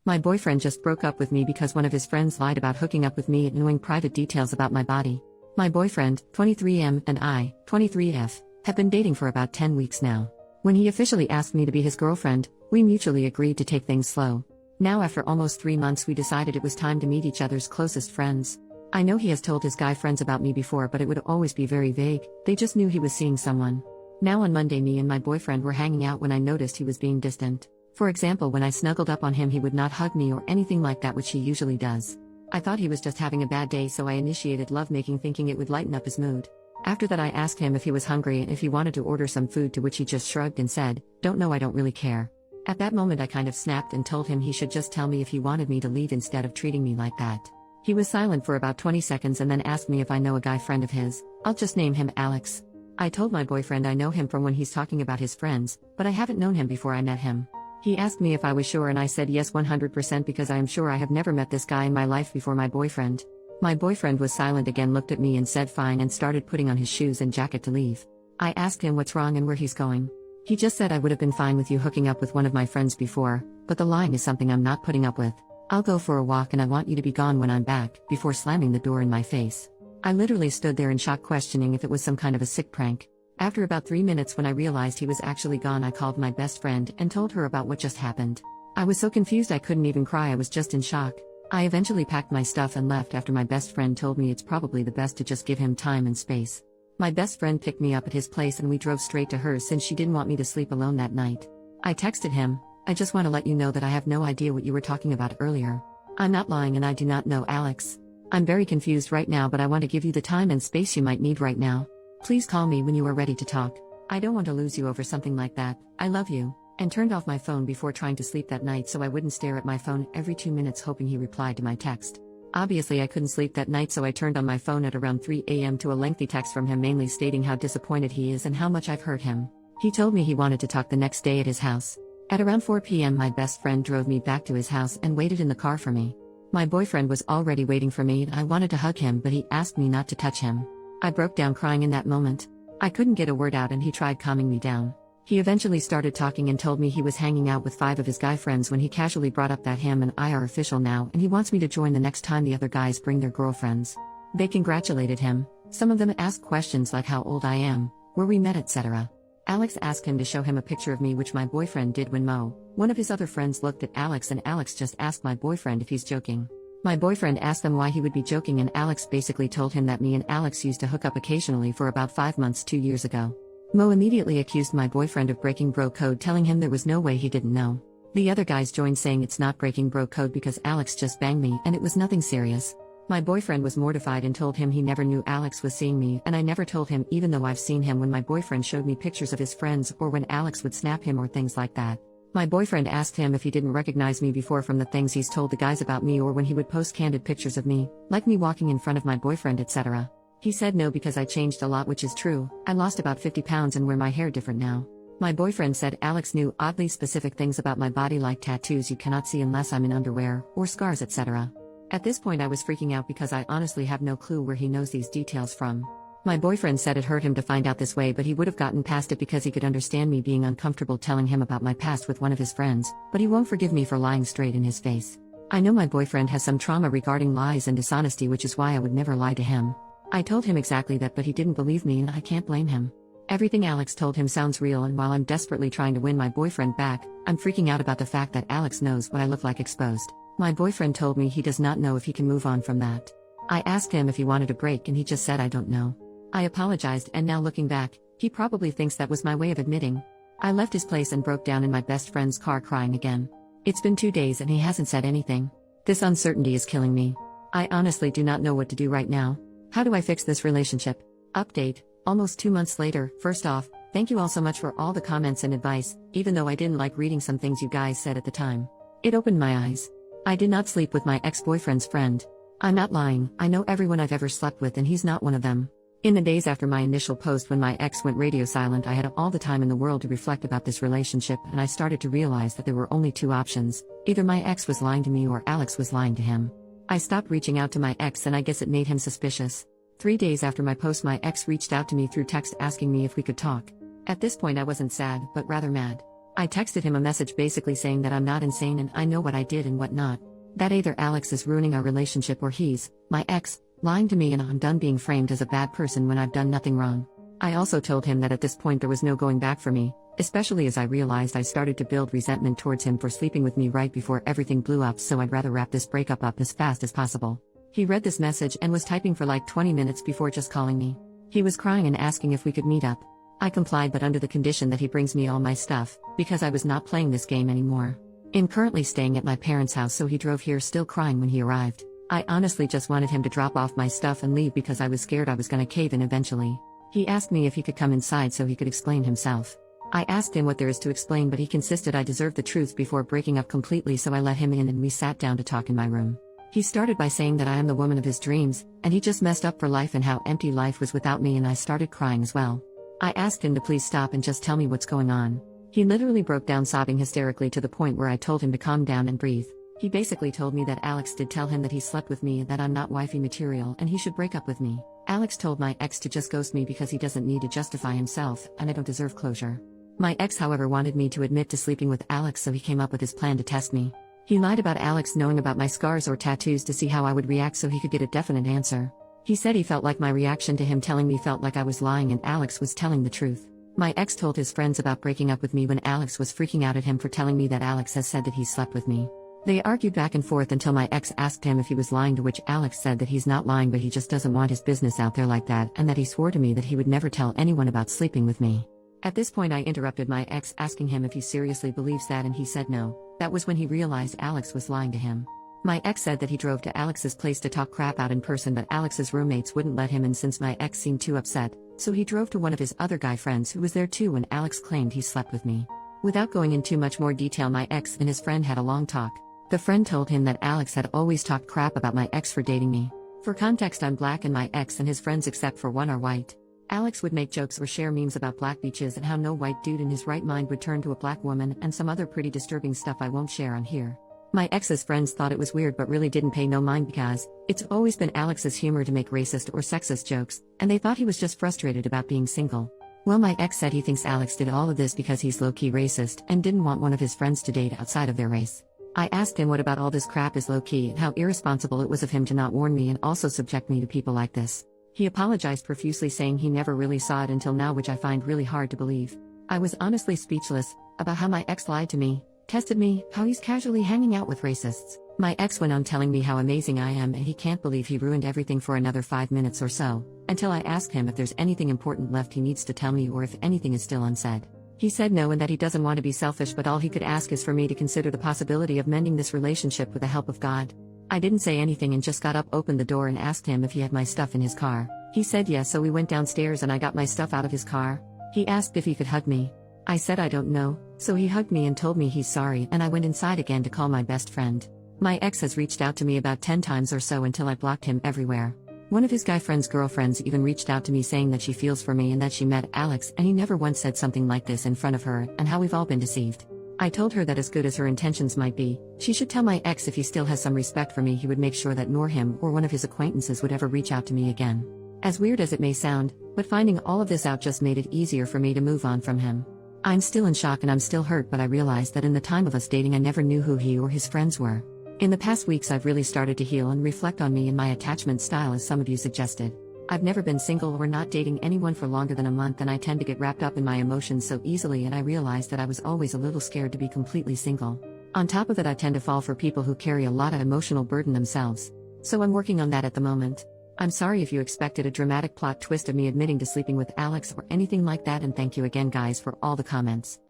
My boyfriend just broke up with me because one of his friends lied about hooking up with me and knowing private details about my body. My boyfriend, 23M, and I, 23F, have been dating for about 10 weeks now. When he officially asked me to be his girlfriend, we mutually agreed to take things slow. Now after almost 3 months we decided it was time to meet each other's closest friends. I know he has told his guy friends about me before, but it would always be very vague. They just knew he was seeing someone. Now on Monday me and my boyfriend were hanging out when I noticed he was being distant. For example, when I snuggled up on him he would not hug me or anything like that, which he usually does. I thought he was just having a bad day, so I initiated lovemaking thinking it would lighten up his mood. After that I asked him if he was hungry and if he wanted to order some food, to which he just shrugged and said, "Don't know, I don't really care." At that moment I kind of snapped and told him he should just tell me if he wanted me to leave instead of treating me like that. He was silent for about 20 seconds and then asked me if I know a guy friend of his. I'll just name him Alex. I told my boyfriend I know him from when he's talking about his friends, but I haven't known him before I met him. He asked me if I was sure and I said yes 100% because I am sure I have never met this guy in my life before my boyfriend. My boyfriend was silent again, looked at me and said fine, and started putting on his shoes and jacket to leave. I asked him what's wrong and where he's going. He just said, "I would have been fine with you hooking up with one of my friends before, but the lying is something I'm not putting up with. I'll go for a walk and I want you to be gone when I'm back," before slamming the door in my face. I literally stood there in shock, questioning if it was some kind of a sick prank. After about 3 minutes, when I realized he was actually gone, I called my best friend and told her about what just happened. I was so confused I couldn't even cry, I was just in shock. I eventually packed my stuff and left after my best friend told me it's probably the best to just give him time and space. My best friend picked me up at his place and we drove straight to hers since she didn't want me to sleep alone that night. I texted him, "I just want to let you know that I have no idea what you were talking about earlier. I'm not lying and I do not know Alex. I'm very confused right now, but I want to give you the time and space you might need right now. Please call me when you are ready to talk. I don't want to lose you over something like that. I love you," and turned off my phone before trying to sleep that night so I wouldn't stare at my phone every 2 minutes hoping he replied to my text. Obviously I couldn't sleep that night, so I turned on my phone at around 3 a.m. to a lengthy text from him mainly stating how disappointed he is and how much I've hurt him. He told me he wanted to talk the next day at his house. At around 4 p.m. my best friend drove me back to his house and waited in the car for me. My boyfriend was already waiting for me and I wanted to hug him, but he asked me not to touch him. I broke down crying in that moment. I couldn't get a word out and he tried calming me down. He eventually started talking and told me he was hanging out with 5 of his guy friends when he casually brought up that him and I are official now and he wants me to join the next time the other guys bring their girlfriends. They congratulated him. Some of them asked questions like how old I am, where we met, etc. Alex asked him to show him a picture of me, which my boyfriend did when Mo, one of his other friends, looked at Alex and Alex just asked my boyfriend if he's joking. My boyfriend asked them why he would be joking and Alex basically told him that me and Alex used to hook up occasionally for about 5 months 2 years ago. Mo immediately accused my boyfriend of breaking bro code, telling him there was no way he didn't know. The other guys joined saying it's not breaking bro code because Alex just banged me and it was nothing serious. My boyfriend was mortified and told him he never knew Alex was seeing me, and I never told him, even though I've seen him when my boyfriend showed me pictures of his friends or when Alex would snap him or things like that. My boyfriend asked him if he didn't recognize me before from the things he's told the guys about me or when he would post candid pictures of me, like me walking in front of my boyfriend, etc. He said no because I changed a lot, which is true. I lost about 50 pounds and wear my hair different now. My boyfriend said Alex knew oddly specific things about my body, like tattoos you cannot see unless I'm in underwear, or scars, etc. At this point I was freaking out because I honestly have no clue where he knows these details from. My boyfriend said it hurt him to find out this way, but he would have gotten past it because he could understand me being uncomfortable telling him about my past with one of his friends, but he won't forgive me for lying straight in his face. I know my boyfriend has some trauma regarding lies and dishonesty, which is why I would never lie to him. I told him exactly that, but he didn't believe me and I can't blame him. Everything Alex told him sounds real, and while I'm desperately trying to win my boyfriend back, I'm freaking out about the fact that Alex knows what I look like exposed. My boyfriend told me he does not know if he can move on from that. I asked him if he wanted a break and he just said I don't know. I apologized, and now looking back, he probably thinks that was my way of admitting. I left his place and broke down in my best friend's car crying again. It's been 2 days and he hasn't said anything. This uncertainty is killing me. I honestly do not know what to do right now. How do I fix this relationship? Update, almost 2 months later. First off, thank you all so much for all the comments and advice, even though I didn't like reading some things you guys said at the time. It opened my eyes. I did not sleep with my ex-boyfriend's friend. I'm not lying, I know everyone I've ever slept with and he's not one of them. In the days after my initial post when my ex went radio silent, I had all the time in the world to reflect about this relationship, and I started to realize that there were only 2 options. Either my ex was lying to me or Alex was lying to him. I stopped reaching out to my ex and I guess it made him suspicious. 3 days after my post, my ex reached out to me through text asking me if we could talk. At this point I wasn't sad, but rather mad. I texted him a message basically saying that I'm not insane and I know what I did and what not. That either Alex is ruining our relationship or he's, my ex, lying to me and I'm done being framed as a bad person when I've done nothing wrong. I also told him that at this point there was no going back for me, especially as I realized I started to build resentment towards him for sleeping with me right before everything blew up, so I'd rather wrap this breakup up as fast as possible. He read this message and was typing for like 20 minutes before just calling me. He was crying and asking if we could meet up. I complied, but under the condition that he brings me all my stuff, because I was not playing this game anymore. I'm currently staying at my parents' house, so he drove here still crying when he arrived. I honestly just wanted him to drop off my stuff and leave because I was scared I was gonna cave in eventually. He asked me if he could come inside so he could explain himself. I asked him what there is to explain, but he insisted I deserved the truth before breaking up completely, so I let him in and we sat down to talk in my room. He started by saying that I am the woman of his dreams, and he just messed up for life and how empty life was without me, and I started crying as well. I asked him to please stop and just tell me what's going on. He literally broke down sobbing hysterically to the point where I told him to calm down and breathe. He basically told me that Alex did tell him that he slept with me and that I'm not wifey material and he should break up with me. Alex told my ex to just ghost me because he doesn't need to justify himself and I don't deserve closure. My ex, however, wanted me to admit to sleeping with Alex, so he came up with his plan to test me. He lied about Alex knowing about my scars or tattoos to see how I would react so he could get a definite answer. He said he felt like my reaction to him telling me felt like I was lying and Alex was telling the truth. My ex told his friends about breaking up with me when Alex was freaking out at him for telling me that Alex has said that he slept with me. They argued back and forth until my ex asked him if he was lying, to which Alex said that he's not lying, but he just doesn't want his business out there like that, and that he swore to me that he would never tell anyone about sleeping with me. At this point I interrupted my ex, asking him if he seriously believes that, and he said no. That was when he realized Alex was lying to him. My ex said that he drove to Alex's place to talk crap out in person, but Alex's roommates wouldn't let him in since my ex seemed too upset, so he drove to one of his other guy friends who was there too when Alex claimed he slept with me. Without going into much more detail, my ex and his friend had a long talk. The friend told him that Alex had always talked crap about my ex for dating me. For context, I'm black and my ex and his friends except for one are white. Alex would make jokes or share memes about black beaches and how no white dude in his right mind would turn to a black woman, and some other pretty disturbing stuff I won't share on here. My ex's friends thought it was weird but really didn't pay no mind because it's always been Alex's humor to make racist or sexist jokes, and they thought he was just frustrated about being single. Well, my ex said he thinks Alex did all of this because he's low-key racist and didn't want one of his friends to date outside of their race. I asked him what about all this crap is low-key and how irresponsible it was of him to not warn me and also subject me to people like this. He apologized profusely, saying he never really saw it until now, which I find really hard to believe. I was honestly speechless about how my ex lied to me, tested me, how he's casually hanging out with racists. My ex went on telling me how amazing I am and he can't believe he ruined everything for another 5 minutes or so, until I asked him if there's anything important left he needs to tell me or if anything is still unsaid. He said no and that he doesn't want to be selfish, but all he could ask is for me to consider the possibility of mending this relationship with the help of God. I didn't say anything and just got up, opened the door and asked him if he had my stuff in his car. He said yes, so we went downstairs and I got my stuff out of his car. He asked if he could hug me. I said I don't know, so he hugged me and told me he's sorry, and I went inside again to call my best friend. My ex has reached out to me about 10 times or so until I blocked him everywhere. One of his guy friend's girlfriends even reached out to me saying that she feels for me and that she met Alex and he never once said something like this in front of her, and how we've all been deceived. I told her that as good as her intentions might be, she should tell my ex if he still has some respect for me, he would make sure that nor him or one of his acquaintances would ever reach out to me again. As weird as it may sound, but finding all of this out just made it easier for me to move on from him. I'm still in shock and I'm still hurt, but I realized that in the time of us dating I never knew who he or his friends were. In the past weeks I've really started to heal and reflect on me and my attachment style, as some of you suggested. I've never been single or not dating anyone for longer than a month, and I tend to get wrapped up in my emotions so easily, and I realized that I was always a little scared to be completely single. On top of it, I tend to fall for people who carry a lot of emotional burden themselves. So I'm working on that at the moment. I'm sorry if you expected a dramatic plot twist of me admitting to sleeping with Alex or anything like that, and thank you again guys for all the comments.